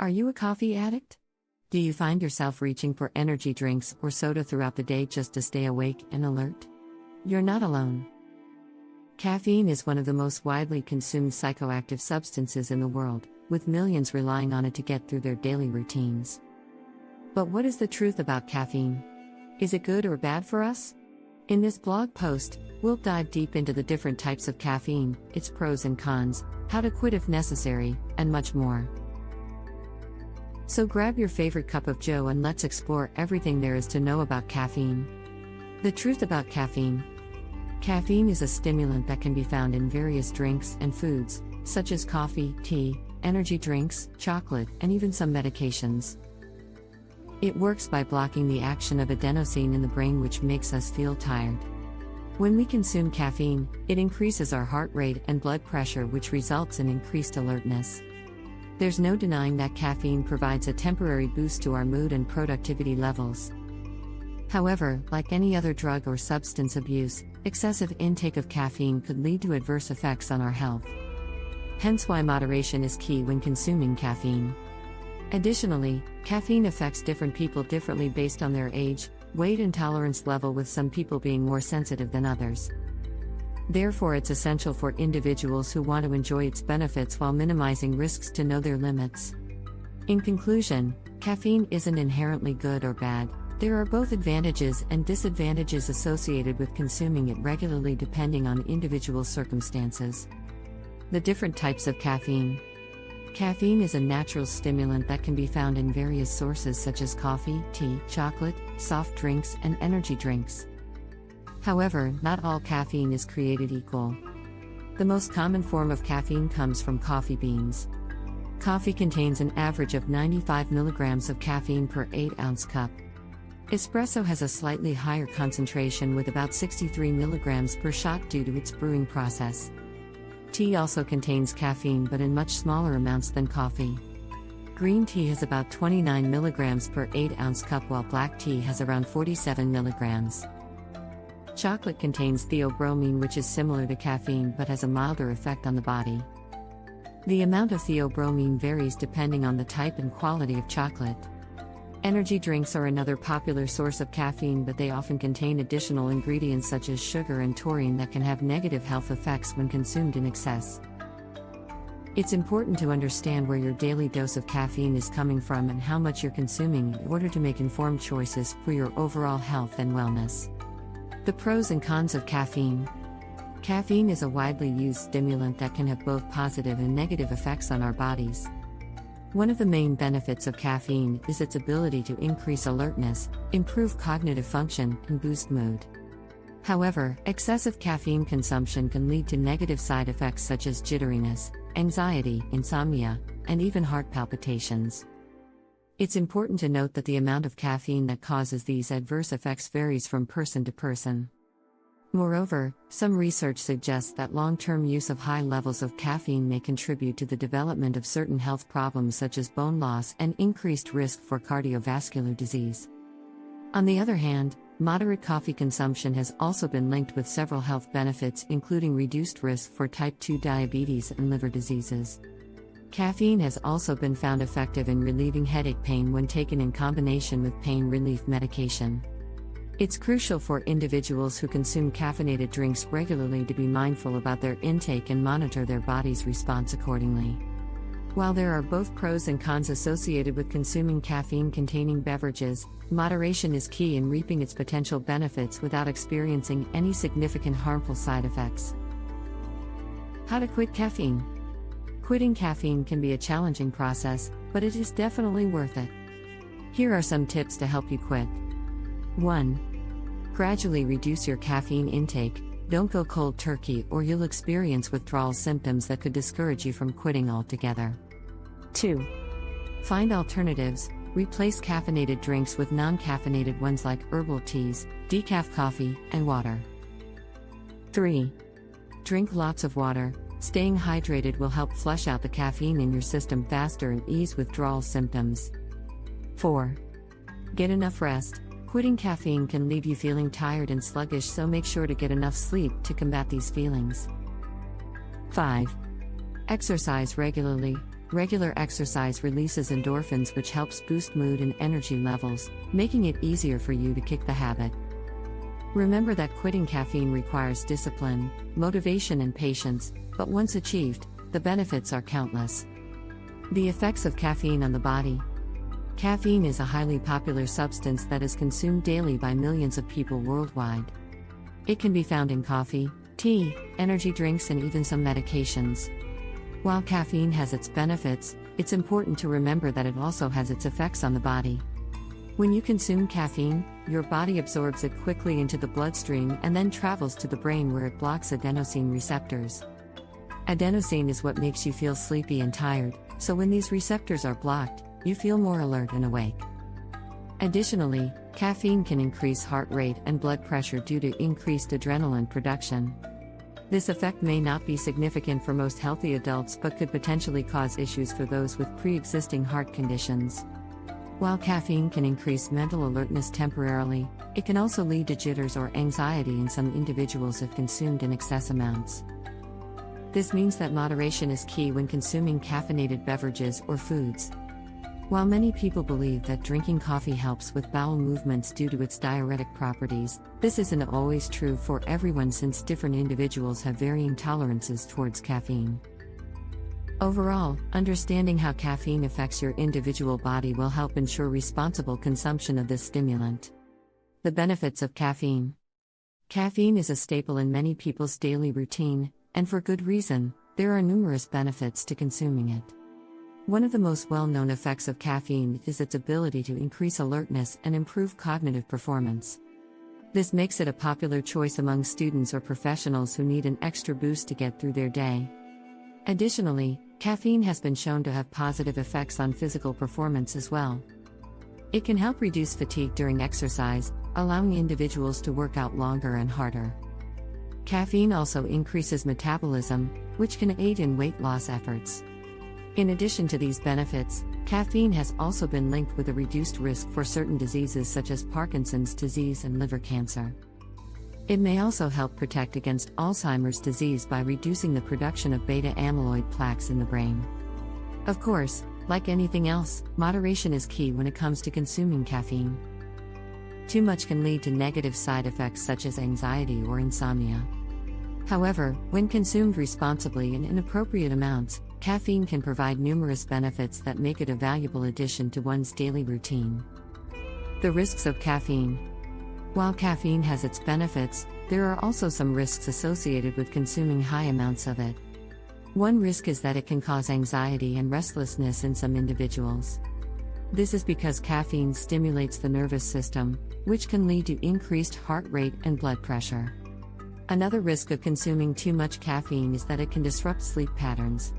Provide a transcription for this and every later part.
Are you a coffee addict? Do you find yourself reaching for energy drinks or soda throughout the day just to stay awake and alert? You're not alone. Caffeine is one of the most widely consumed psychoactive substances in the world, with millions relying on it to get through their daily routines. But what is the truth about caffeine? Is it good or bad for us? In this blog post, we'll dive deep into the different types of caffeine, its pros and cons, how to quit if necessary, and much more. So grab your favorite cup of joe and let's explore everything there is to know about caffeine. The truth about caffeine. Caffeine is a stimulant that can be found in various drinks and foods, such as coffee, tea, energy drinks, chocolate, and even some medications. It works by blocking the action of adenosine in the brain, which makes us feel tired. When we consume caffeine, it increases our heart rate and blood pressure, which results in increased alertness. There's no denying that caffeine provides a temporary boost to our mood and productivity levels. However, like any other drug or substance abuse, excessive intake of caffeine could lead to adverse effects on our health. Hence why moderation is key when consuming caffeine. Additionally, caffeine affects different people differently based on their age, weight, and tolerance level, with some people being more sensitive than others. Therefore, it's essential for individuals who want to enjoy its benefits while minimizing risks to know their limits. In conclusion, caffeine isn't inherently good or bad. There are both advantages and disadvantages associated with consuming it regularly depending on individual circumstances. The different types of caffeine. Caffeine is a natural stimulant that can be found in various sources such as coffee, tea, chocolate, soft drinks, and energy drinks. However, not all caffeine is created equal. The most common form of caffeine comes from coffee beans. Coffee contains an average of 95 milligrams of caffeine per 8-ounce cup. Espresso has a slightly higher concentration with about 63 milligrams per shot due to its brewing process. Tea also contains caffeine but in much smaller amounts than coffee. Green tea has about 29 milligrams per 8-ounce cup, while black tea has around 47 milligrams. Chocolate contains theobromine, which is similar to caffeine but has a milder effect on the body. The amount of theobromine varies depending on the type and quality of chocolate. Energy drinks are another popular source of caffeine, but they often contain additional ingredients such as sugar and taurine that can have negative health effects when consumed in excess. It's important to understand where your daily dose of caffeine is coming from and how much you're consuming in order to make informed choices for your overall health and wellness. The pros and cons of caffeine. Caffeine is a widely used stimulant that can have both positive and negative effects on our bodies. One of the main benefits of caffeine is its ability to increase alertness, improve cognitive function, and boost mood. However, excessive caffeine consumption can lead to negative side effects such as jitteriness, anxiety, insomnia, and even heart palpitations. It's important to note that the amount of caffeine that causes these adverse effects varies from person to person. Moreover, some research suggests that long-term use of high levels of caffeine may contribute to the development of certain health problems such as bone loss and increased risk for cardiovascular disease. On the other hand, moderate coffee consumption has also been linked with several health benefits, including reduced risk for type 2 diabetes and liver diseases. Caffeine has also been found effective in relieving headache pain when taken in combination with pain relief medication. It's crucial for individuals who consume caffeinated drinks regularly to be mindful about their intake and monitor their body's response accordingly. While there are both pros and cons associated with consuming caffeine-containing beverages, moderation is key in reaping its potential benefits without experiencing any significant harmful side effects. How to quit caffeine. Quitting caffeine can be a challenging process, but it is definitely worth it. Here are some tips to help you quit. 1. Gradually reduce your caffeine intake. Don't go cold turkey or you'll experience withdrawal symptoms that could discourage you from quitting altogether. 2. Find alternatives. Replace caffeinated drinks with non-caffeinated ones like herbal teas, decaf coffee, and water. 3. Drink lots of water. Staying hydrated will help flush out the caffeine in your system faster and ease withdrawal symptoms. 4. Get enough rest. Quitting caffeine can leave you feeling tired and sluggish, so make sure to get enough sleep to combat these feelings. 5. Exercise regularly. Regular exercise releases endorphins, which helps boost mood and energy levels, making it easier for you to kick the habit. Remember that quitting caffeine requires discipline, motivation, and patience, but once achieved, the benefits are countless. The effects of caffeine on the body. Caffeine is a highly popular substance that is consumed daily by millions of people worldwide. It can be found in coffee, tea, energy drinks, and even some medications. While caffeine has its benefits, it's important to remember that it also has its effects on the body. When you consume caffeine, your body absorbs it quickly into the bloodstream and then travels to the brain, where it blocks adenosine receptors. Adenosine is what makes you feel sleepy and tired, so when these receptors are blocked, you feel more alert and awake. Additionally, caffeine can increase heart rate and blood pressure due to increased adrenaline production. This effect may not be significant for most healthy adults but could potentially cause issues for those with pre-existing heart conditions. While caffeine can increase mental alertness temporarily, it can also lead to jitters or anxiety in some individuals if consumed in excess amounts. This means that moderation is key when consuming caffeinated beverages or foods. While many people believe that drinking coffee helps with bowel movements due to its diuretic properties, this isn't always true for everyone, since different individuals have varying tolerances towards caffeine. Overall, understanding how caffeine affects your individual body will help ensure responsible consumption of this stimulant. The benefits of caffeine. Caffeine is a staple in many people's daily routine, and for good reason. There are numerous benefits to consuming it. One of the most well-known effects of caffeine is its ability to increase alertness and improve cognitive performance. This makes it a popular choice among students or professionals who need an extra boost to get through their day. Additionally, caffeine has been shown to have positive effects on physical performance as well. It can help reduce fatigue during exercise, allowing individuals to work out longer and harder. Caffeine also increases metabolism, which can aid in weight loss efforts. In addition to these benefits, caffeine has also been linked with a reduced risk for certain diseases such as Parkinson's disease and liver cancer. It may also help protect against Alzheimer's disease by reducing the production of beta-amyloid plaques in the brain. Of course, like anything else, moderation is key when it comes to consuming caffeine. Too much can lead to negative side effects such as anxiety or insomnia. However, when consumed responsibly and in appropriate amounts, caffeine can provide numerous benefits that make it a valuable addition to one's daily routine. The risks of caffeine. While caffeine has its benefits, there are also some risks associated with consuming high amounts of it. One risk is that it can cause anxiety and restlessness in some individuals. This is because caffeine stimulates the nervous system, which can lead to increased heart rate and blood pressure. Another risk of consuming too much caffeine is that it can disrupt sleep patterns.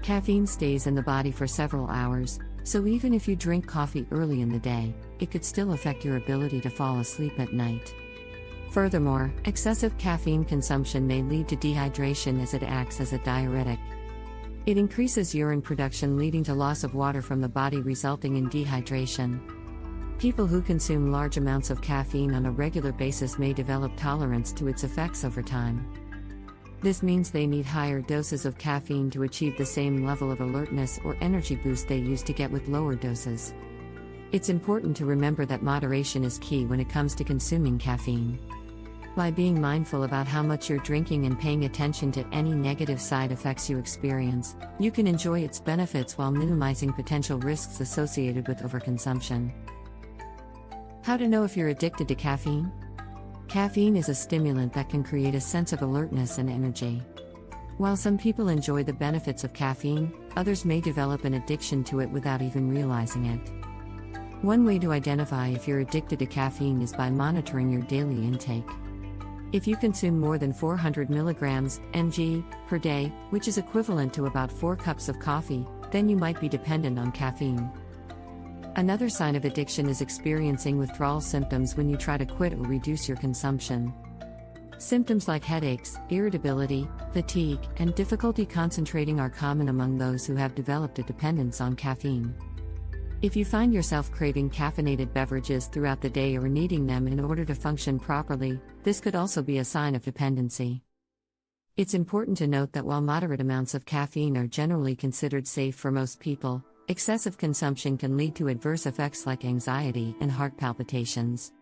Caffeine stays in the body for several hours, so even if you drink coffee early in the day, it could still affect your ability to fall asleep at night. Furthermore, excessive caffeine consumption may lead to dehydration as it acts as a diuretic. It increases urine production, leading to loss of water from the body, resulting in dehydration. People who consume large amounts of caffeine on a regular basis may develop tolerance to its effects over time. This means they need higher doses of caffeine to achieve the same level of alertness or energy boost they used to get with lower doses. It's important to remember that moderation is key when it comes to consuming caffeine. By being mindful about how much you're drinking and paying attention to any negative side effects you experience, you can enjoy its benefits while minimizing potential risks associated with overconsumption. How to know if you're addicted to caffeine? Caffeine is a stimulant that can create a sense of alertness and energy. While some people enjoy the benefits of caffeine, others may develop an addiction to it without even realizing it. One way to identify if you're addicted to caffeine is by monitoring your daily intake. If you consume more than 400 mg/mg per day, which is equivalent to about 4 cups of coffee, then you might be dependent on caffeine. Another sign of addiction is experiencing withdrawal symptoms when you try to quit or reduce your consumption. Symptoms like headaches, irritability, fatigue, and difficulty concentrating are common among those who have developed a dependence on caffeine. If you find yourself craving caffeinated beverages throughout the day or needing them in order to function properly, this could also be a sign of dependency. It's important to note that while moderate amounts of caffeine are generally considered safe for most people, excessive consumption can lead to adverse effects like anxiety and heart palpitations.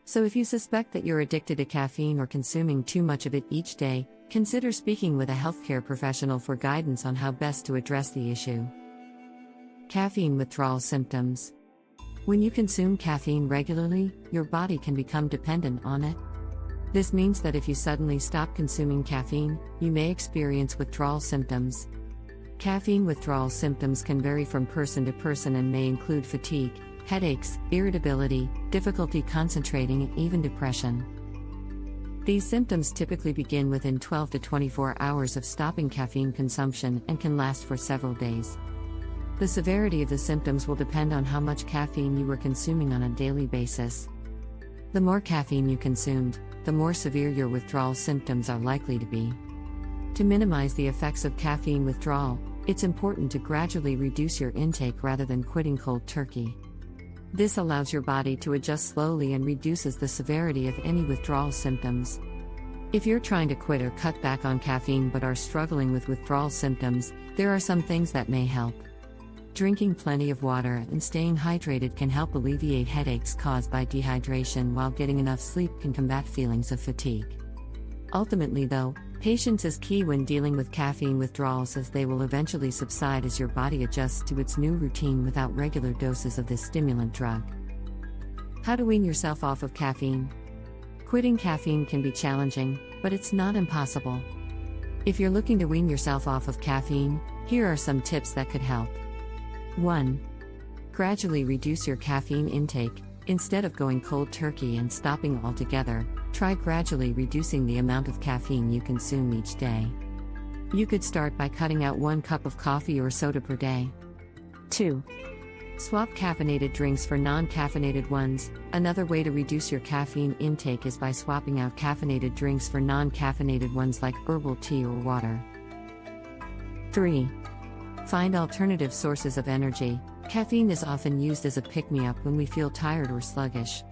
So if you suspect that you're addicted to caffeine or consuming too much of it each day, consider speaking with a healthcare professional for guidance on how best to address the issue. Caffeine withdrawal symptoms. When you consume caffeine regularly, your body can become dependent on it. This means that if you suddenly stop consuming caffeine, you may experience withdrawal symptoms. Caffeine withdrawal symptoms can vary from person to person and may include fatigue, headaches, irritability, difficulty concentrating, and even depression. These symptoms typically begin within 12 to 24 hours of stopping caffeine consumption and can last for several days. The severity of the symptoms will depend on how much caffeine you were consuming on a daily basis. The more caffeine you consumed, the more severe your withdrawal symptoms are likely to be. To minimize the effects of caffeine withdrawal, it's important to gradually reduce your intake rather than quitting cold turkey. This allows your body to adjust slowly and reduces the severity of any withdrawal symptoms. If you're trying to quit or cut back on caffeine but are struggling with withdrawal symptoms, there are some things that may help. Drinking plenty of water and staying hydrated can help alleviate headaches caused by dehydration, while getting enough sleep can combat feelings of fatigue. Ultimately, though, patience is key when dealing with caffeine withdrawals, as they will eventually subside as your body adjusts to its new routine without regular doses of this stimulant drug. How to wean yourself off of caffeine. Quitting caffeine can be challenging, but it's not impossible. If you're looking to wean yourself off of caffeine, here are some tips that could help. 1. Gradually reduce your caffeine intake. Instead of going cold turkey and stopping altogether, try gradually reducing the amount of caffeine you consume each day. You could start by cutting out 1 cup of coffee or soda per day. 2. Swap caffeinated drinks for non-caffeinated ones. Another way to reduce your caffeine intake is by swapping out caffeinated drinks for non-caffeinated ones like herbal tea or water. 3. Find alternative sources of energy. Caffeine is often used as a pick-me-up when we feel tired or sluggish.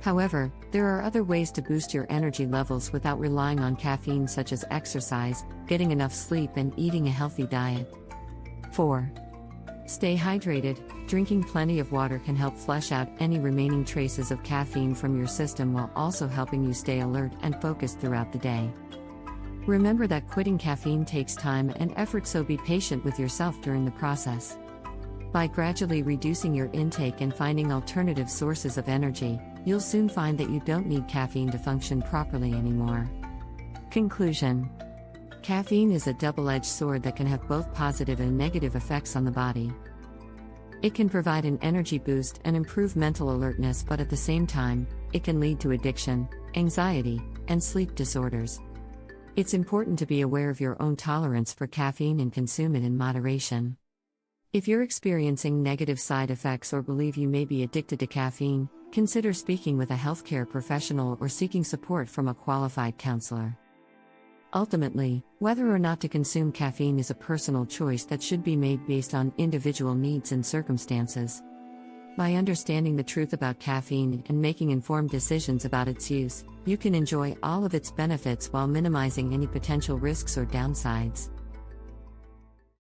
However, there are other ways to boost your energy levels without relying on caffeine, such as exercise, getting enough sleep, and eating a healthy diet. 4. Stay hydrated. Drinking plenty of water can help flush out any remaining traces of caffeine from your system, while also helping you stay alert and focused throughout the day. Remember that quitting caffeine takes time and effort, so be patient with yourself during the process. By gradually reducing your intake and finding alternative sources of energy, you'll soon find that you don't need caffeine to function properly anymore. Conclusion. Caffeine is a double-edged sword that can have both positive and negative effects on the body. It can provide an energy boost and improve mental alertness, but at the same time, it can lead to addiction, anxiety, and sleep disorders. It's important to be aware of your own tolerance for caffeine and consume it in moderation. If you're experiencing negative side effects or believe you may be addicted to caffeine, consider speaking with a healthcare professional or seeking support from a qualified counselor. Ultimately, whether or not to consume caffeine is a personal choice that should be made based on individual needs and circumstances. By understanding the truth about caffeine and making informed decisions about its use, you can enjoy all of its benefits while minimizing any potential risks or downsides.